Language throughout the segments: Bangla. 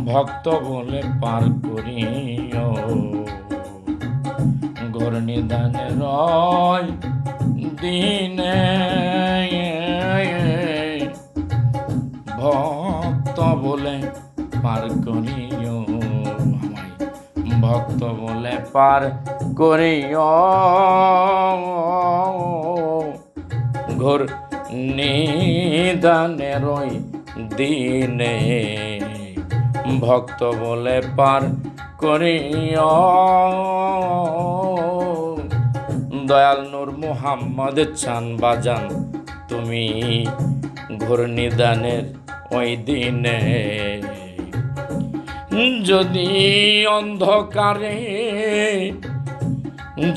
ভক্ত বলে পার করিও ঘোর নিদানে রয় দিনে ভক্ত বলে পার করিও আমায় ভক্ত বলে পার করিও ঘোর নিদানে রয় দিনে ভক্ত বলে পার করিও দয়াল নূর মুহাম্মদ চান বাজান তুমি ঘোর নিদানের ওই দিনে যদি অন্ধকারে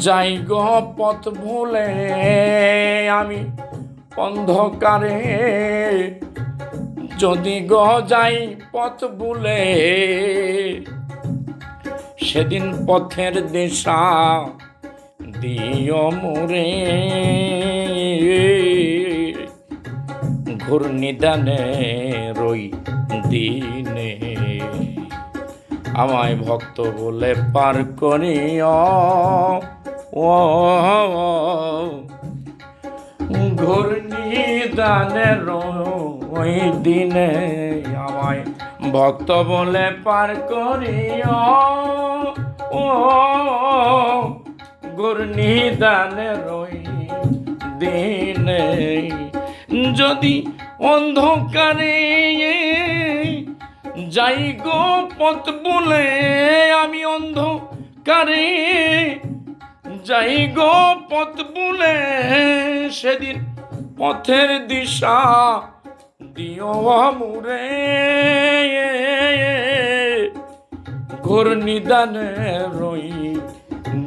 যাই গো পথ ভুলে আমি অন্ধকারে যদি গো যাই পথ ভুলে সেদিন পথের দিশা দিও মোরে ঘোর নিদানে রই দিনে আমায় ভক্ত বলে পার করিও ঘোর নিদানে রই দিনে আমায় ভক্ত বলে পার করিও ঘোর নিদানে রই দিনে যদি অন্ধকারে যাই গো পথ বলে আমি অন্ধকারে যাই গো পথ বলে সেদিন পথের দিশা দিও মোরে ঘোর নিদানে রই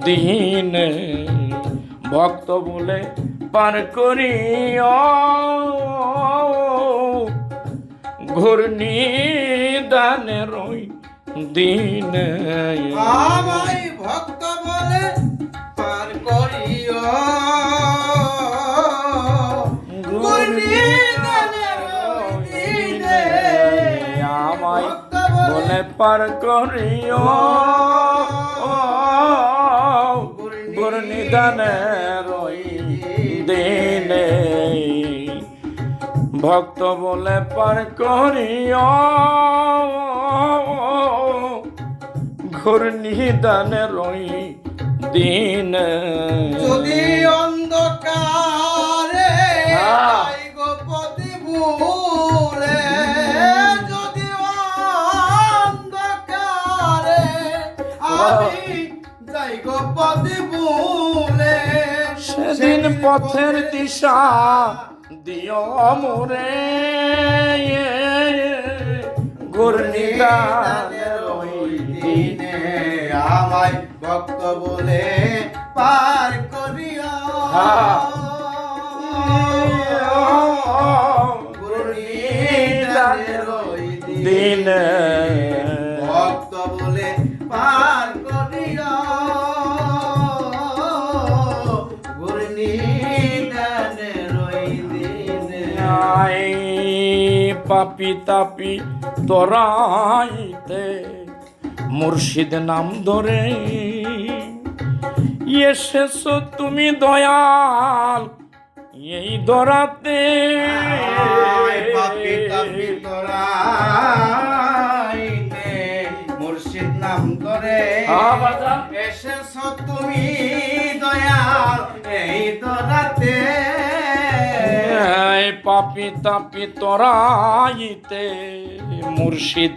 দিনে ভক্ত বলে পার করিও ঘোর নিদানে রই দিনে আমায় ভক্ত বলে পার করিও ঘোর নিদানে রই দিনে আমায় বলে পার করিও ঘোর নিদানে রই দিনে ভক্ত বলে পার করিও ঘোর নিদানে রই দিনে যদি অন্ধকারে যাই গো পথ ভুলে যদি অন্ধকারে আমি যাই গো পথ ভুলে সেদিন পথের দিশা দিও মোরে ঘোর নিদানে রই দিনে আমায় ভক্ত বলে পার করিও ঘোর নিদানে রই দিনে ভক্ত বলে পার করিও ঘোর নিদানে রই দিনে আই পাপি তাপি তোরাইতে মুর্শিদ নাম ধরে এসেছো তুমি দয়াল এই দরাতে পাপি তাপি তোরাইতে মুর্শিদ নাম করে এসেছো তুমি দয়াল এই দরাতে পাপি তাপি তোরাইতে মুর্শিদ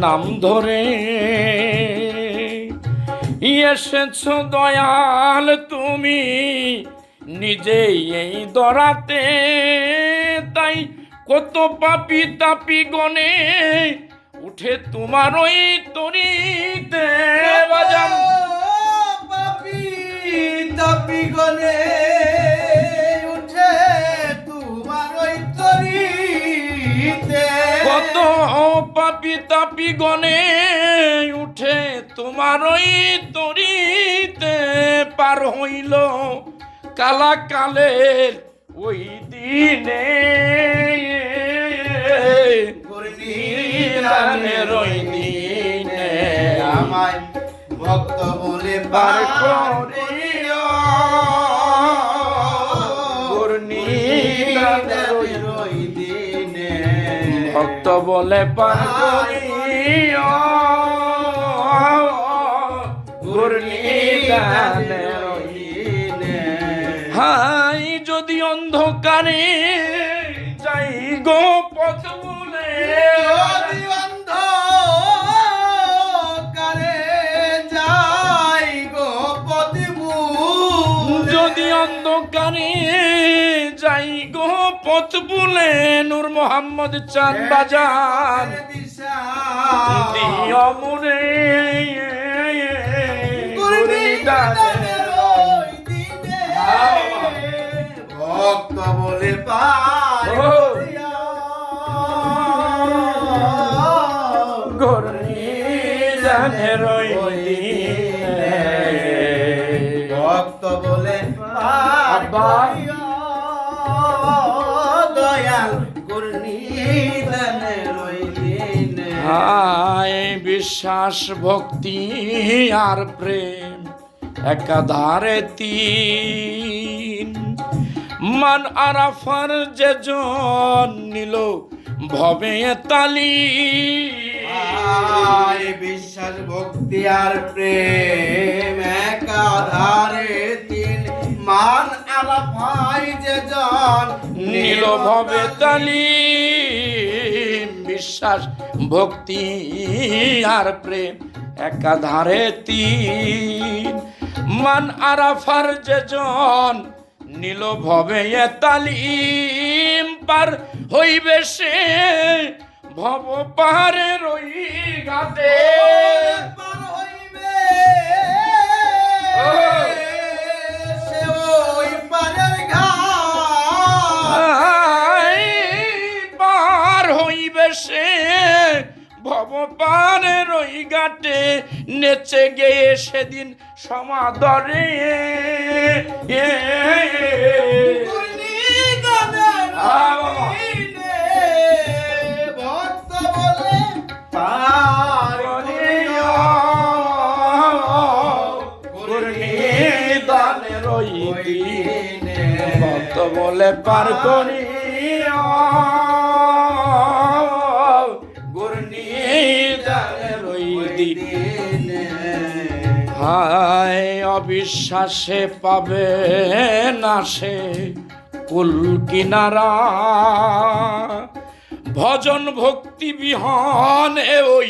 নাম ধরে এসেছো দয়াল তুমি নিজেই এই দরাতে তাই কত পাপি তাপি গনে উঠে তোমার ওই তরিতে বাজান পাপি তাপি গনে উঠে তোমার ওই তরিতে কত পাপি তাপি গনে উঠে তোমার ওই তরিতে পার হইল কালা কালের ওই দিনে দানের ওই দিনে আমায় ভক্ত বলে পার পার করিও নিদানের ওই দিনে ভক্ত বলে পার করিও নিদানের ওই দিনে হাই যদি অন্ধকারে যাই গো পথ বলে যদি অন্ধকারে যাই গো পথে ভুলে যদি অন্ধকারে যাই গো পথ বলে নূর মোহাম্মদ চাঁদ বাজান দিশা দিও মুরে নিদানের ওই দিনে ভক্ত বলে পার করিয়া নিদানের ওই দিনে ভক্ত বলে পার করিয়া দয়াল নিদানের ওই দিনে হায় বিশ্বাস ভক্তি আর প্রেম একাধারে তিন মান আরাফার যে জন নিল ভবে তালি আয় বিশ্বাস ভক্তি আর প্রেম একাধারে তিন মান আলা ভাই যে জন নীল ভবে তালি বিশ্বাস ভক্তি আর প্রেম একাধারে তিন মান আরাফার যে জন নীল ভবে তালিম পার হইবে সে ভব পাহাড়ের ওই ঘাটে পার হইবে ও। সে ওই পারের ঘাট আই পার হইবে সে ভব পাহাড়ের ওই ঘাটে নেচে গিয়ে সেদিন সমাদরে গানের বাবা। দিনে ভক্ত বলে পার করিয়া দানের ওই দিনে ভক্ত বলে পার করিয়া দানের ওই দিনে হায় অবিশ্বাসে পাবে না সে কুল কিনারা ভজন ভক্তি বিহনে ওই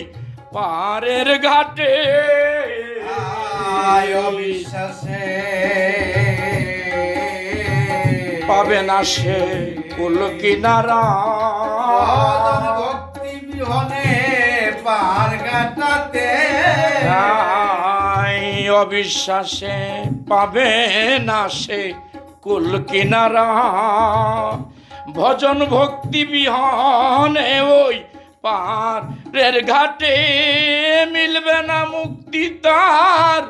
পারের ঘাটে আয় অবিশ্বাসে পাবে না সে কুল কিনারা ভজন ভক্তি বিহনে পার ঘাটাতে আয় অবিশ্বাসে পাবে না সে কুল কিনারা ভজন ভক্তি বিহনে ওই পারের ঘাটে মিলবে না মুক্তি তার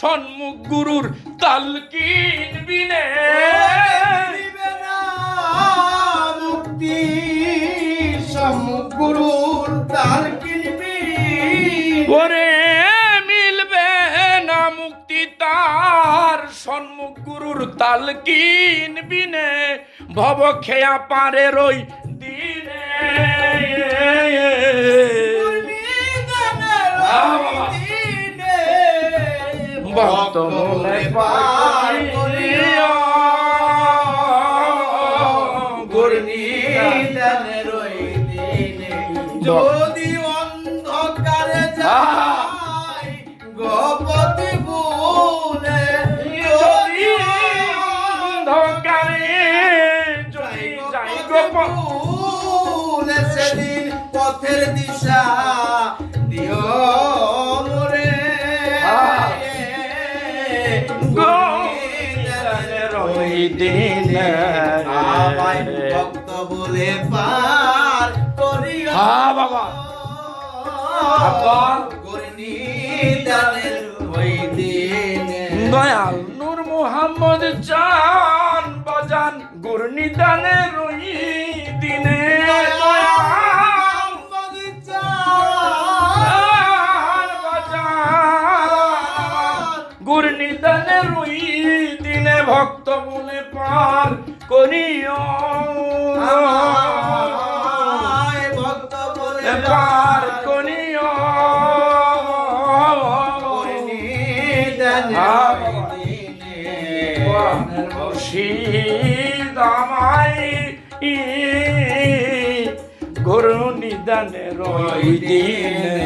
সন্মুখ গুরুর তালকিন বিনে দিবে না মুক্তি সম্মুখ গুরুর তার কিনবি ওরে মিলবে না মুক্তি তার সন্মুখ গুরুর তালকিন বিনে ভব খেয়া পারের ওই দিনে ভক্ত বলে পার করিয়া নিদানের ওই দিনে যদি অন্ধকারে যাই গোপতি বলে যদি অন্ধকারে যদি যাই গোপন বলে সেদিন পথের দিশা দিও মোরে নিদানের ওই দিনে আমায় ভক্ত বলে পার করিয়া হ্যাঁ বাবা। আবার? নিদানের ওই দিনে দয়াল নূর মোহাম্মদ চান বাজান গুরনিদানের ওই দিনে দয়াল পার করিও আমায় ভক্ত বলে পার করিও মুর্শিদ আমায় গুরু নিদানের ওই দিনে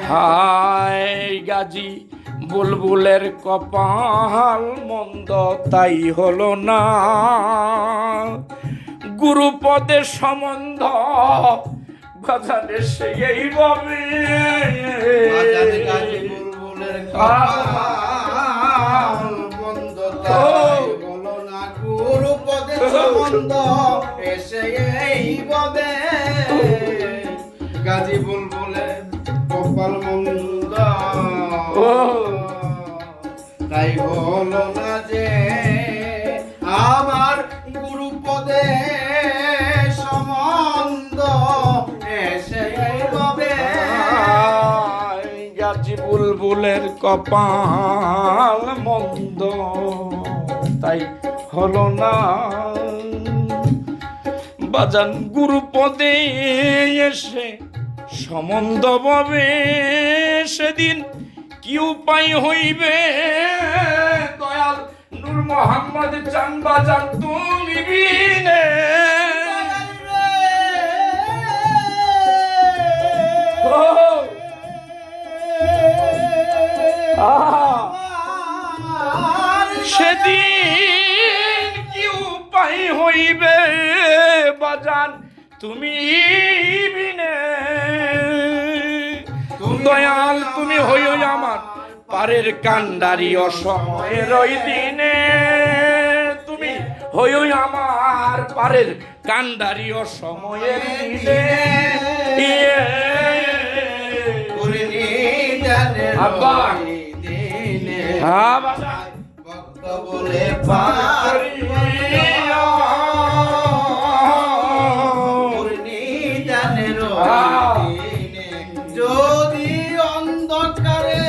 হায় গাজী বুলবুলের কপাল মন্দ তাই হলো না গুরুপদের সম্বন্ধ বাজারে সেই ভাবে বুলবুলের কপাল মন্দ তাই হলো না গুরুপদের সম্বন্ধ এসে এইভাবে গাজী বুলবুলের কপাল মন্দ তাই হলো না যে আমার গুরুপদে সম্বন্ধ এসে এইভাবে গাজী বুলবুলের কপাল মন্দ তাই হলো না বাজান গুরুপদে এসে সম্বন্ধ পাবে সেদিন কি উপায় হইবে দয়াল নূর মোহাম্মদ চান বাজান তুমি বিনে সেদিন কি উপায় হইবে বাজান তুমি বিনে দয়াল তুমি হইও আমার পারের কান্ডারি অসময়ের ওই দিনে তুমি হইও আমার পারের কান্ডারি অসময়ের দিনে আব্বা ভক্ত বলে পারি যদি অন্ধকারে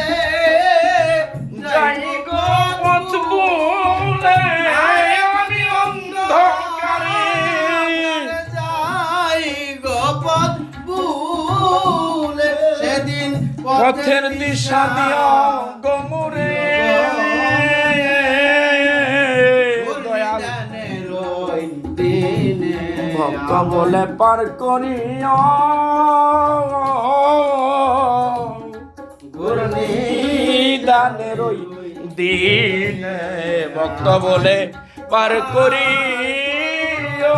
যাই গো পথ ভুলে আমি অন্ধকারে যাই গো পথ ভুলে সেদিন পথের দিশা দিও গোমরে ভক্ত বলে পার করিও দানের ওই দিনে ভক্ত বলে পার করিও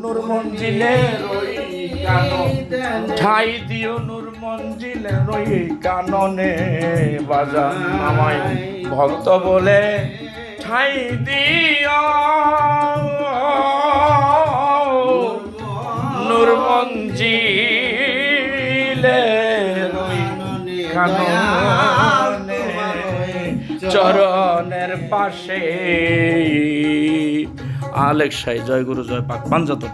নূর মঞ্জিলের ওই কানন ঠাই দিও নূর মঞ্জিলের ওই কাননে বাজান আমায় ভক্ত বলে ঠাই দিও নূর মঞ্জিলের ওই কাননে চরণের পাশে আলেক সাই জয় গুরু জয় পাক পাঞ্জাতন।